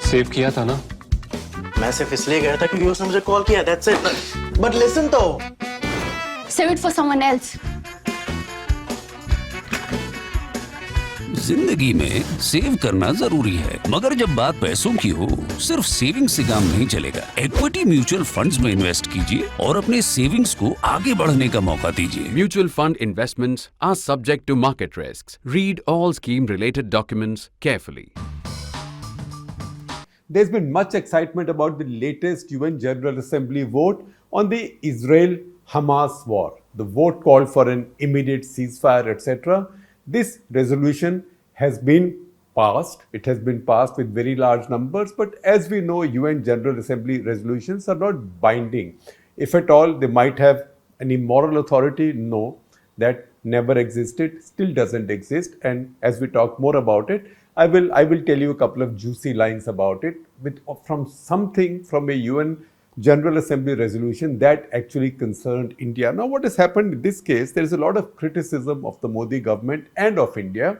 Save किया था ना? मैं सिर्फ इसलिए गया था क्योंकि उसने मुझे कॉल किया, that's it. But listen तो. Save it for someone else. जिंदगी में सेव करना जरूरी है, मगर जब बात पैसों की हो, सिर्फ सेविंग से काम नहीं चलेगा। इक्विटी म्यूचुअल फंड्स में इन्वेस्ट कीजिए और अपने सेविंग्स को आगे बढ़ने का मौका दीजिए। Mutual fund investments are subject to market risks. Read all scheme-related documents carefully. There's been much excitement about the latest UN General Assembly vote on the Israel-Hamas war. The vote called for an immediate ceasefire, etc. This resolution has been passed. It has been passed with very large numbers, but as we know, UN General Assembly resolutions are not binding. If at all they might have any moral authority, no, that never existed, still doesn't exist. And as we talk more about it, I will tell you a couple of juicy lines about it from a UN General Assembly resolution that actually concerned India. Now, what has happened in this case, there is a lot of criticism of the Modi government and of India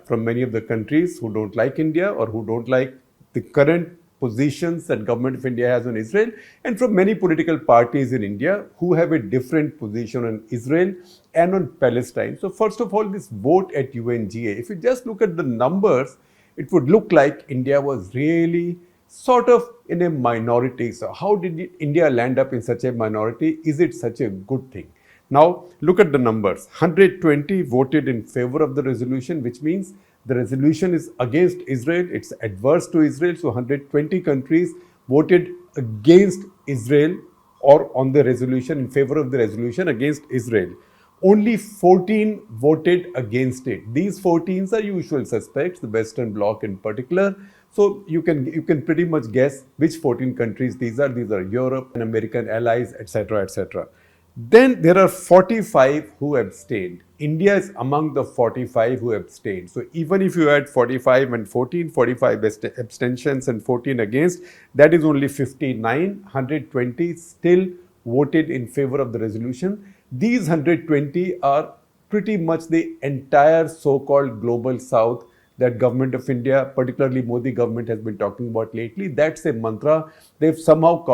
from many of the countries who don't like India or who don't like the current positions that government of India has on Israel, and from many political parties in India who have a different position on Israel and on Palestine. So first of all, this vote at UNGA, if you just look at the numbers, it would look like India was really sort of in a minority. So how did India land up in such a minority? Is it such a good thing? Now look at the numbers. 120 voted in favor of the resolution, which means the resolution is against Israel. It's adverse to Israel. So 120 countries voted against Israel or on the resolution, in favor of the resolution against Israel. Only 14 voted against it. These 14s are usual suspects, the Western Bloc in particular. So you can pretty much guess which 14 countries these are. These are Europe and American allies, etc., etc. Then there are 45 who abstained. India is among the 45 who abstained. So even if you add 45 and 14, 45 abstentions and 14 against, that is only 59. 120 still voted in favor of the resolution. These 120 are pretty much the entire so-called global south that government of India, particularly Modi government, has been talking about lately. That's a mantra they've somehow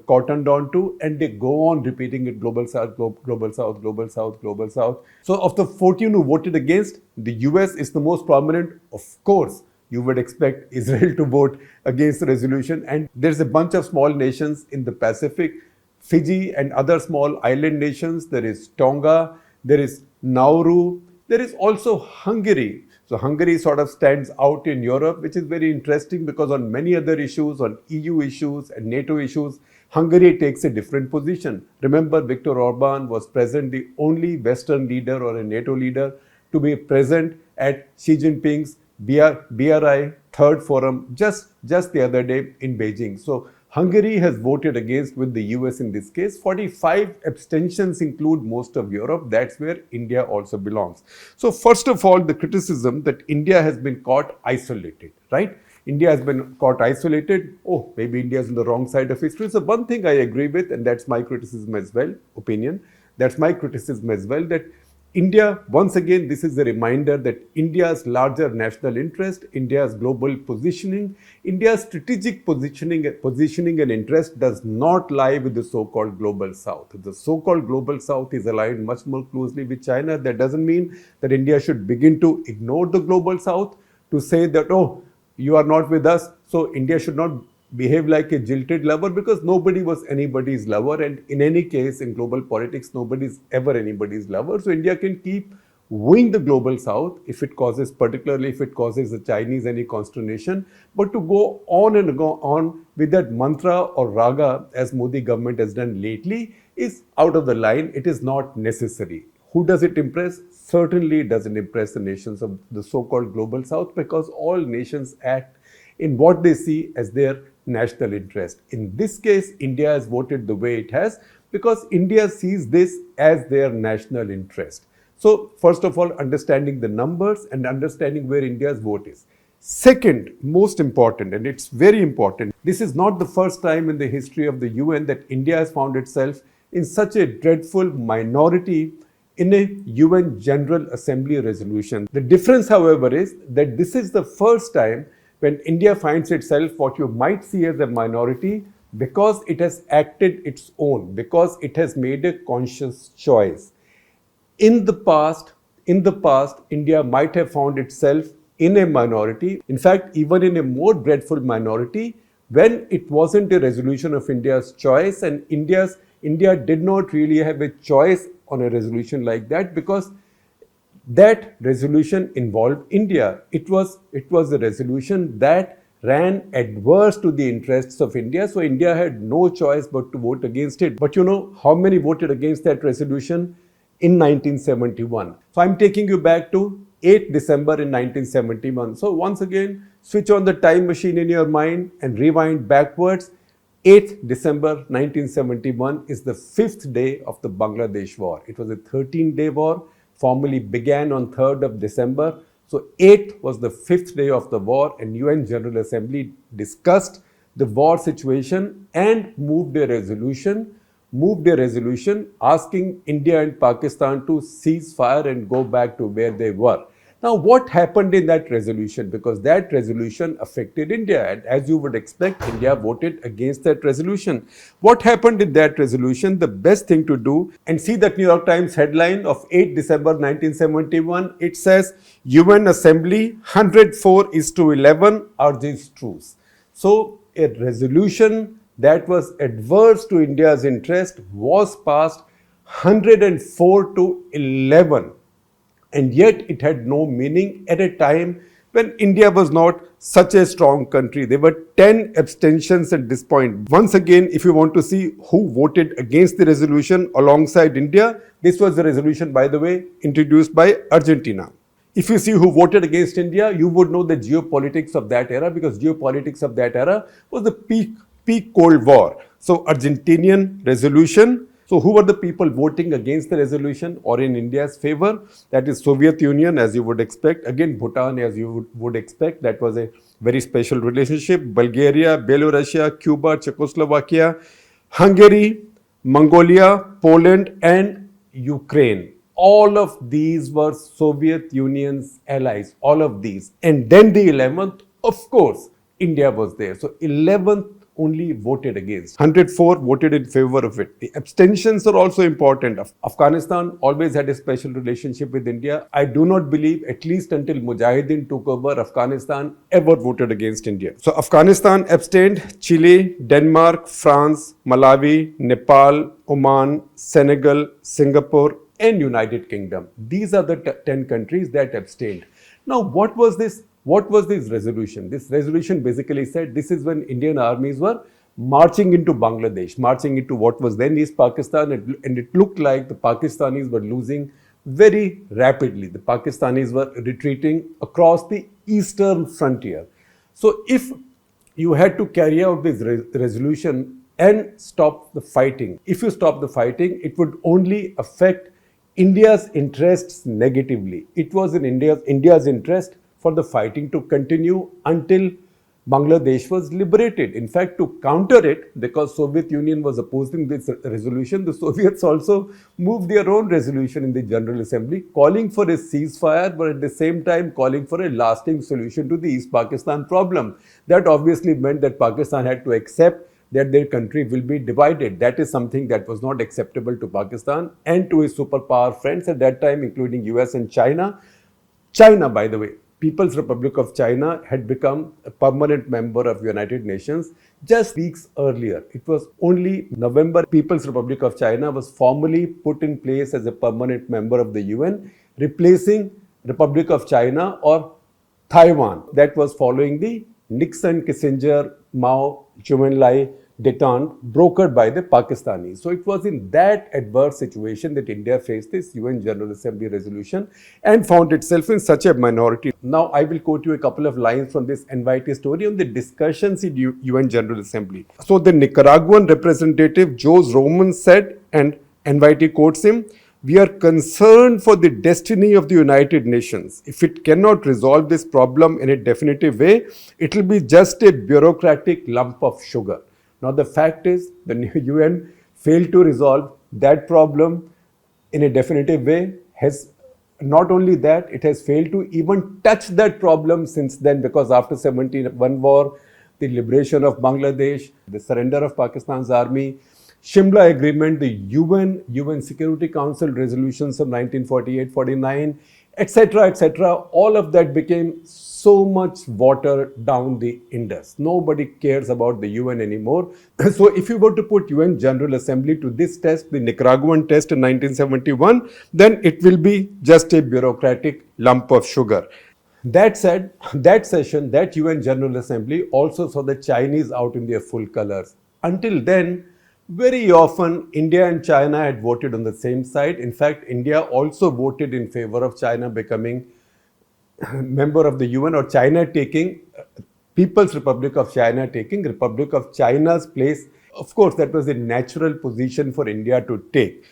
cottoned on to, and they go on repeating it: global south, global south, global south, global south. So of the 14 who voted against, the US is the most prominent. Of course, you would expect Israel to vote against the resolution. And there's a bunch of small nations in the Pacific, Fiji and other small island nations. There is Tonga, there is Nauru, there is also Hungary. So Hungary sort of stands out in Europe, which is very interesting because on many other issues, on EU issues and NATO issues, Hungary takes a different position. Remember, Viktor Orban was present, the only Western leader or a NATO leader to be present at Xi Jinping's BRI third forum just the other day in Beijing. So Hungary has voted against with the US in this case. 45 abstentions include most of Europe. That's where India also belongs. So first of all, the criticism that India has been caught isolated, right? India has been caught isolated. Oh, maybe India is on the wrong side of history. So one thing I agree with, and that's my criticism as well, that's my criticism as well, that India, once again, this is a reminder that India's larger national interest, India's global positioning, India's strategic positioning and interest does not lie with the so-called global south. The so-called global south is aligned much more closely with China. That doesn't mean that India should begin to ignore the global south, to say that, oh, you are not with us, so India should not behave like a jilted lover, because nobody was anybody's lover, and in any case in global politics nobody's ever anybody's lover. So India can keep wooing the global south particularly if it causes the Chinese any consternation, but to go on with that mantra or raga as Modi government has done lately is out of the line. It is not necessary. Who does it impress? Certainly it doesn't impress the nations of the so-called global south, because all nations act in what they see as their national interest. In this case, India has voted the way it has because India sees this as their national interest. So first of all, understanding the numbers and understanding where India's vote is. Second, most important, and it's very important, this is not the first time in the history of the UN that India has found itself in such a dreadful minority in a UN General Assembly resolution. The difference, however, is that this is the first time when India finds itself what you might see as a minority because it has acted its own, because it has made a conscious choice. In the past, India might have found itself in a minority, in fact, even in a more dreadful minority, when it wasn't a resolution of India's choice, and India did not really have a choice on a resolution like that because that resolution involved India. It was a resolution that ran adverse to the interests of India, so India had no choice but to vote against it. But you know how many voted against that resolution? In 1971. So I'm taking you back to 8th December in 1971. So once again, switch on the time machine in your mind and rewind backwards. 8th December 1971 is the 5th day of the Bangladesh war. It was a 13-day war, formally began on 3rd of December. So 8th was the 5th day of the war, and UN General Assembly discussed the war situation and moved a resolution asking India and Pakistan to cease fire and go back to where they were. Now, what happened in that resolution? Because that resolution affected India, and as you would expect, India voted against that resolution. What happened in that resolution? The best thing to do, and see that New York Times headline of 8 December 1971, it says, UN Assembly 104:11 urges truce. So, a resolution that was adverse to India's interest was passed 104-11, and yet it had no meaning at a time when India was not such a strong country. There were 10 abstentions at this point. Once again, if you want to see who voted against the resolution alongside India, this was the resolution, by the way, introduced by Argentina. If you see who voted against India, you would know the geopolitics of that era, because geopolitics of that era was the peak Cold War. So Argentinian resolution. So who were the people voting against the resolution or in India's favor? That is Soviet Union, as you would expect. Again, Bhutan, as you would expect. That was a very special relationship. Bulgaria, Belarusia, Cuba, Czechoslovakia, Hungary, Mongolia, Poland, and Ukraine. All of these were Soviet Union's allies. All of these. And then the 11th, of course, India was there. So 11th only voted against. 104 voted in favor of it. The abstentions are also important. Afghanistan always had a special relationship with India. I do not believe, at least until Mujahideen took over, Afghanistan ever voted against India. So Afghanistan abstained. Chile, Denmark, France, Malawi, Nepal, Oman, Senegal, Singapore, and United Kingdom. These are the 10 countries that abstained. Now, what was this resolution? This resolution basically said this is when Indian armies were marching into Bangladesh, marching into what was then East Pakistan, and it looked like the Pakistanis were losing very rapidly. The Pakistanis were retreating across the eastern frontier. So if you had to carry out this resolution and stop the fighting, if you stop the fighting, it would only affect India's interests negatively. It was in India's interest for the fighting to continue until Bangladesh was liberated. In fact, to counter it, because Soviet Union was opposing this resolution, the Soviets also moved their own resolution in the General Assembly, calling for a ceasefire, but at the same time calling for a lasting solution to the East Pakistan problem. That obviously meant that Pakistan had to accept that their country will be divided. That is something that was not acceptable to Pakistan and to its superpower friends at that time, including US and China. China, by the way, People's Republic of China had become a permanent member of United Nations just weeks earlier. It was only November People's Republic of China was formally put in place as a permanent member of the UN, replacing Republic of China or Taiwan. That was following the Nixon-Kissinger, Mao, Zhou Enlai detente brokered by the Pakistanis. So it was in that adverse situation that India faced this UN General Assembly resolution and found itself in such a minority. Now I will quote you a couple of lines from this NYT story on the discussions in UN General Assembly. So the Nicaraguan representative Jose Roman said, and NYT quotes him, "We are concerned for the destiny of the United Nations. If it cannot resolve this problem in a definitive way, it will be just a bureaucratic lump of sugar." Now, the fact is, the UN failed to resolve that problem in a definitive way, has Not only that, it has failed to even touch that problem since then, because after 71 war, the liberation of Bangladesh, the surrender of Pakistan's army, Shimla Agreement, the UN Security Council resolutions of 1948-49, etc., all of that became so much water down the Indus. Nobody cares about the UN anymore. So if you were to put UN General Assembly to this test, the Nicaraguan test in 1971, then it will be just a bureaucratic lump of sugar. That said, that session, that UN General Assembly also saw the Chinese out in their full colors. Until then, very often India and China had voted on the same side. In fact, India also voted in favor of China becoming member of the UN, or China taking, People's Republic of China taking Republic of China's place. Of course, that was a natural position for India to take.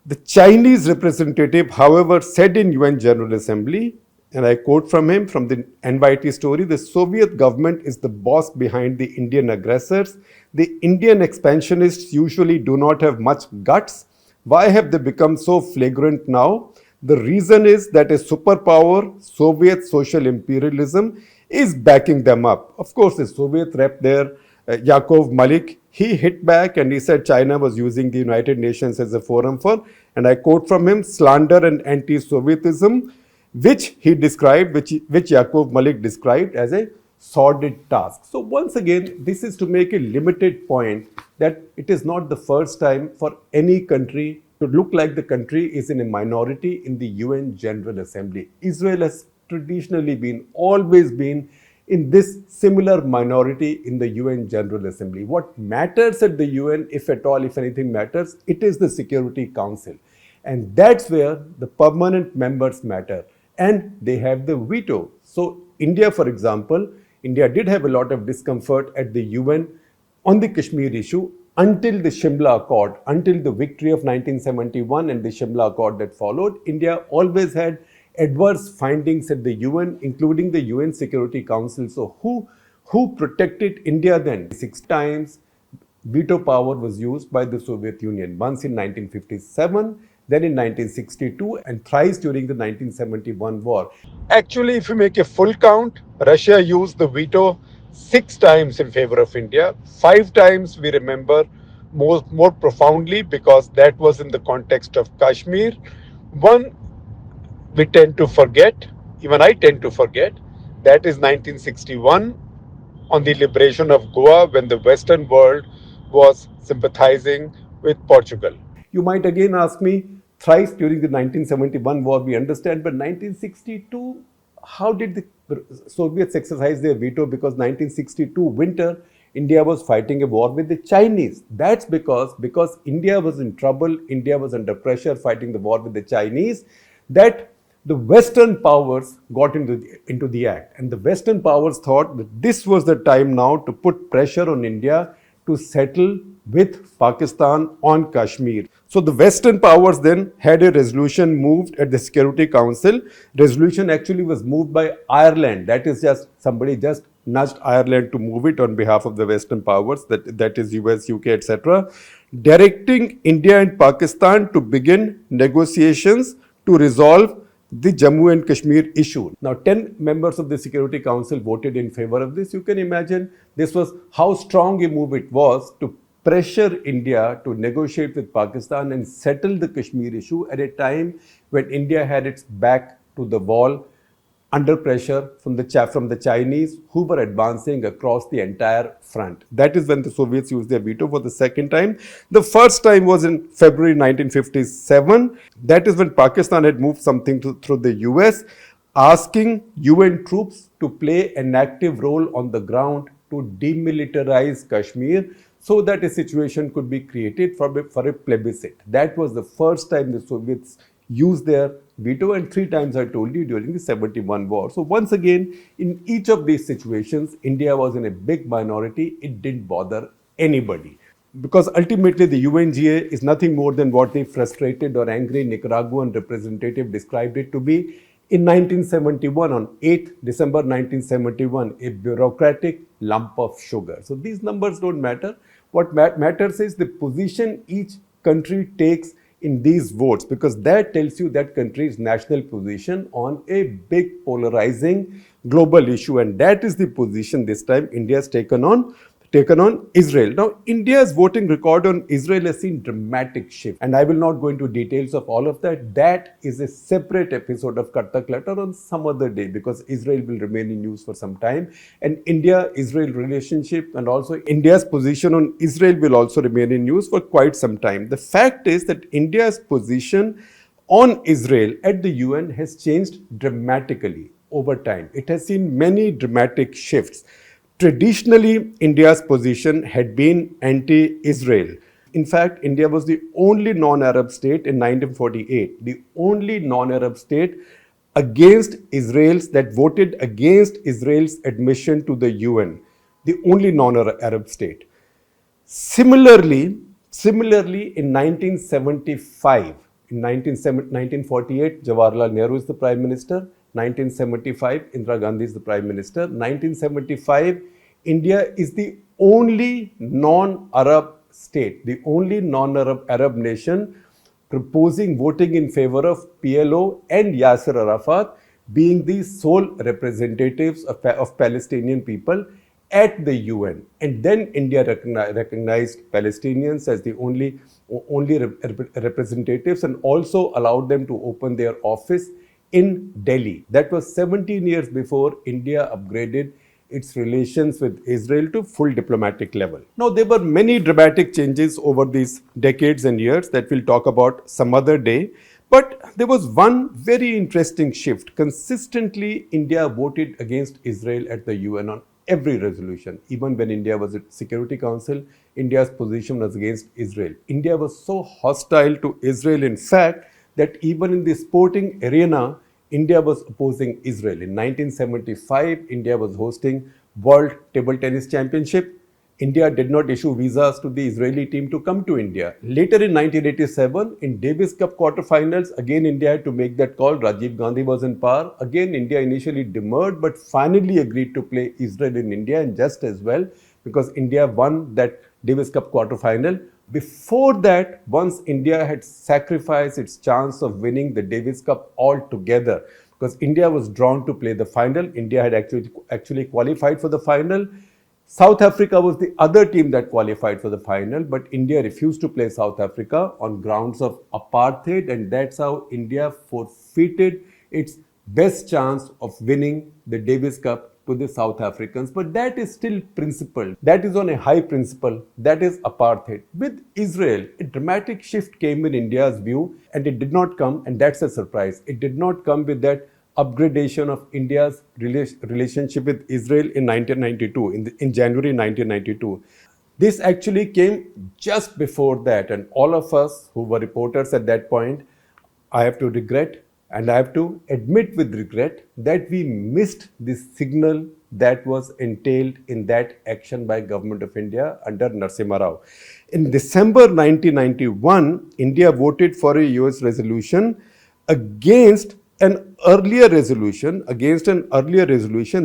The Chinese representative, however, said in UN General Assembly, and I quote from him from the NYT story, the Soviet government is the boss behind the Indian aggressors. The Indian expansionists usually do not have much guts. Why have they become so flagrant now? The reason is that a superpower, Soviet social imperialism, is backing them up. Of course, the Soviet rep there, Yakov Malik, he hit back and he said China was using the United Nations as a forum for, and I quote from him, slander and anti-Sovietism, which he described, which Yakov Malik described as a sordid task. So once again, this is to make a limited point that it is not the first time for any country to look like the country is in a minority in the UN General Assembly. Israel has traditionally always been in this similar minority in the UN General Assembly. What matters at the UN, if at all, if anything matters, it is the Security Council. And that's where the permanent members matter. And they have the veto. So India, for example, India did have a lot of discomfort at the UN on the Kashmir issue until the Shimla Accord, until the victory of 1971 and the Shimla Accord that followed. India always had adverse findings at the UN, including the UN Security Council. So who protected India then? 6 times veto power was used by the Soviet Union, once in 1957, then in 1962, and thrice during the 1971 war. Actually, if you make a full count, Russia used the veto 6 times in favor of India. 5 times we remember more profoundly because that was in the context of Kashmir. One we tend to forget, even I tend to forget, that is 1961 on the liberation of Goa, when the Western world was sympathizing with Portugal. You might again ask me, thrice during the 1971 war we understand, but 1962, how did the Soviets exercise their veto? Because 1962 winter, India was fighting a war with the Chinese. That's because India was in trouble, India was under pressure fighting the war with the Chinese, that the Western powers got into the act. And the Western powers thought that this was the time now to put pressure on India to settle with Pakistan on Kashmir. So the Western powers then had a resolution moved at the Security Council. Resolution actually was moved by Ireland. That is just somebody just nudged Ireland to move it on behalf of the Western powers, that is US, UK, etc., directing India and Pakistan to begin negotiations to resolve the Jammu and Kashmir issue. Now, 10 members of the Security Council voted in favor of this. You can imagine this was how strong a move it was to pressure India to negotiate with Pakistan and settle the Kashmir issue at a time when India had its back to the wall, under pressure from the Chinese, who were advancing across the entire front. That is when the Soviets used their veto for the second time. The first time was in February 1957. That is when Pakistan had moved something through the US, asking UN troops to play an active role on the ground to demilitarize Kashmir so that a situation could be created for a plebiscite. That was the first time the Soviets used their veto, and 3 times I told you during the 71 war. So once again, in each of these situations, India was in a big minority. It didn't bother anybody. Because ultimately the UNGA is nothing more than what the frustrated or angry Nicaraguan representative described it to be. In 1971, on 8th December 1971, a bureaucratic lump of sugar. So these numbers don't matter. What matters is the position each country takes in these votes, because that tells you that country's national position on a big polarizing global issue, and that is the position this time India has taken on Israel. Now, India's voting record on Israel has seen dramatic shift, and I will not go into details of all of that. That is a separate episode of Cut The Clutter on some other day, because Israel will remain in news for some time, and India-Israel relationship and also India's position on Israel will also remain in news for quite some time. The fact is that India's position on Israel at the UN has changed dramatically over time. It has seen many dramatic shifts. Traditionally, India's position had been anti-Israel. In fact, India was the only non-Arab state in 1948, the only non-Arab state against Israel's that voted against Israel's admission to the UN, the only non-Arab state. Similarly, in 1975, in 1948, Jawaharlal Nehru is the Prime Minister. 1975, Indira Gandhi is the Prime Minister. 1975, India is the only non-Arab state, the only non-Arab nation proposing voting in favor of PLO and Yasser Arafat being the sole representatives of Palestinian people at the UN. And then India recognized Palestinians as the only representatives and also allowed them to open their office in Delhi. That was 17 years before India upgraded its relations with Israel to full diplomatic level. Now, there were many dramatic changes over these decades and years that we'll talk about some other day. But there was one very interesting shift. Consistently, India voted against Israel at the UN on every resolution. Even when India was at Security Council, India's position was against Israel. India was so hostile to Israel, in fact, that even in the sporting arena, India was opposing Israel. In 1975, India was hosting World Table Tennis Championship. India did not issue visas to the Israeli team to come to India. Later in 1987, in Davis Cup quarterfinals, again India had to make that call. Rajiv Gandhi was in power. Again, India initially demurred, but finally agreed to play Israel in India, and just as well, because India won that Davis Cup quarterfinal. Before that, once India had sacrificed its chance of winning the Davis Cup altogether, because India was drawn to play the final. India had actually qualified for the final. South Africa was the other team that qualified for the final, but India refused to play South Africa on grounds of apartheid, and that's how India forfeited its best chance of winning the Davis Cup to the South Africans. But that is still principle. That is on a high principle. That is apartheid. With Israel, a dramatic shift came in India's view, and it did not come, and that's a surprise. It did not come with that upgradation of India's relationship with Israel in 1992, in January 1992. This actually came just before that, and all of us who were reporters at that point, I have to regret, and I have to admit with regret, that we missed the signal that was entailed in that action by Government of India under Narasimha Rao. In December 1991, India voted for a US resolution against an earlier resolution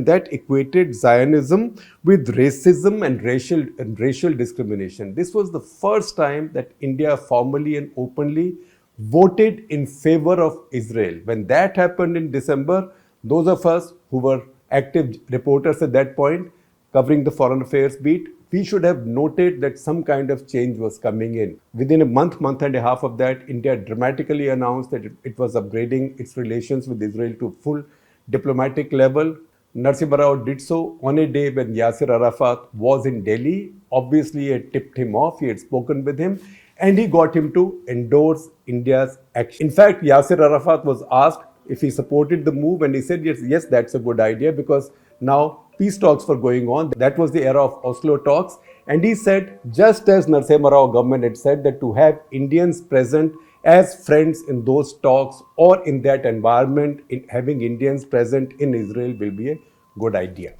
that equated Zionism with racism and racial discrimination. This was the first time that India formally and openly voted in favor of Israel. When that happened in December, those of us who were active reporters at that point, covering the foreign affairs beat, we should have noted that some kind of change was coming in. Within a month and a half of that, India dramatically announced that it was upgrading its relations with Israel to full diplomatic level. Narasimha Rao did so on a day when Yasser Arafat was in Delhi. Obviously, it tipped him off. He had spoken with him, and he got him to endorse India's action. In fact, Yasser Arafat was asked if he supported the move, and he said, yes, that's a good idea, because now peace talks were going on. That was the era of Oslo talks. And he said, just as Narasimha Rao government had said, that to have Indians present as friends in those talks or in that environment, in having Indians present in Israel will be a good idea.